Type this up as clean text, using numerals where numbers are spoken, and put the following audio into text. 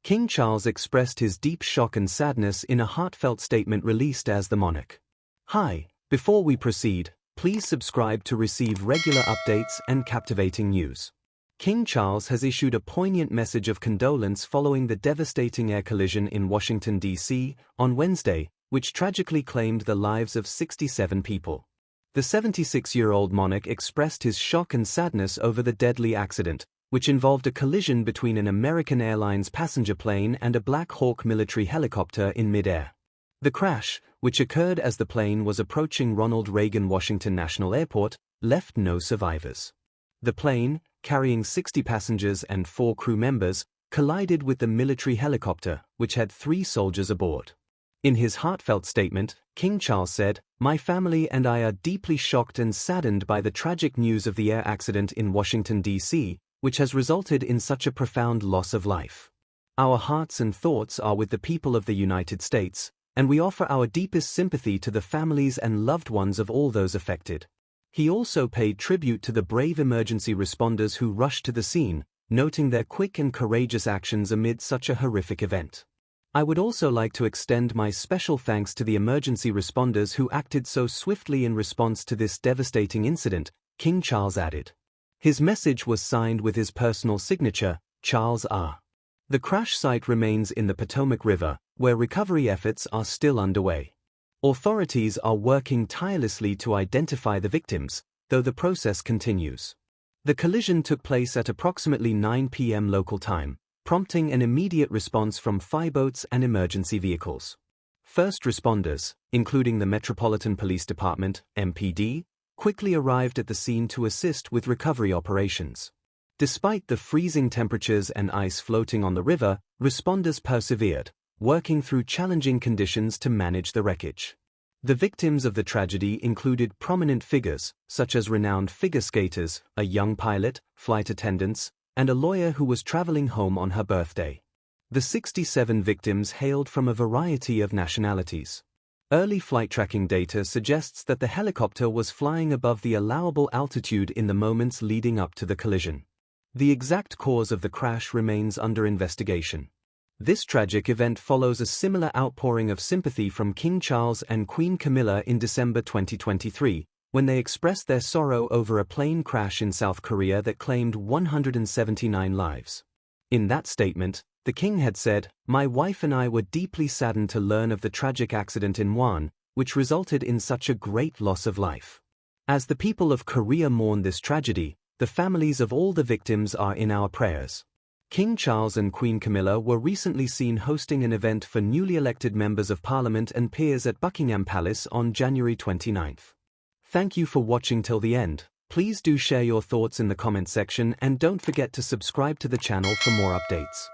King Charles expressed his deep shock and sadness in a heartfelt statement released as the monarch. Hi, before we proceed, please subscribe to receive regular updates and captivating news. King Charles has issued a poignant message of condolence following the devastating air collision in Washington, D.C., on Wednesday, which tragically claimed the lives of 67 people. The 76-year-old monarch expressed his shock and sadness over the deadly accident, which involved a collision between an American Airlines passenger plane and a Black Hawk military helicopter in mid-air. The crash, which occurred as the plane was approaching Ronald Reagan Washington National Airport, left no survivors. The plane, carrying 60 passengers and 4 crew members, collided with the military helicopter, which had 3 soldiers aboard. In his heartfelt statement, King Charles said, "My family and I are deeply shocked and saddened by the tragic news of the air accident in Washington, D.C., which has resulted in such a profound loss of life. Our hearts and thoughts are with the people of the United States, and we offer our deepest sympathy to the families and loved ones of all those affected." He also paid tribute to the brave emergency responders who rushed to the scene, noting their quick and courageous actions amid such a horrific event. "I would also like to extend my special thanks to the emergency responders who acted so swiftly in response to this devastating incident," King Charles added. His message was signed with his personal signature, Charles R. The crash site remains in the Potomac River, where recovery efforts are still underway. Authorities are working tirelessly to identify the victims, though the process continues. The collision took place at approximately 9 p.m. local time, prompting an immediate response from fireboats and emergency vehicles. First responders, including the Metropolitan Police Department, MPD, quickly arrived at the scene to assist with recovery operations. Despite the freezing temperatures and ice floating on the river, responders persevered, working through challenging conditions to manage the wreckage. The victims of the tragedy included prominent figures, such as renowned figure skaters, a young pilot, flight attendants, and a lawyer who was traveling home on her birthday. The 67 victims hailed from a variety of nationalities. Early flight tracking data suggests that the helicopter was flying above the allowable altitude in the moments leading up to the collision. The exact cause of the crash remains under investigation. This tragic event follows a similar outpouring of sympathy from King Charles and Queen Camilla in December 2023, when they expressed their sorrow over a plane crash in South Korea that claimed 179 lives. In that statement, the king had said, "My wife and I were deeply saddened to learn of the tragic accident in Won, which resulted in such a great loss of life. As the people of Korea mourn this tragedy, the families of all the victims are in our prayers." King Charles and Queen Camilla were recently seen hosting an event for newly elected members of Parliament and peers at Buckingham Palace on January 29. Thank you for watching till the end. Please do share your thoughts in the comment section and don't forget to subscribe to the channel for more updates.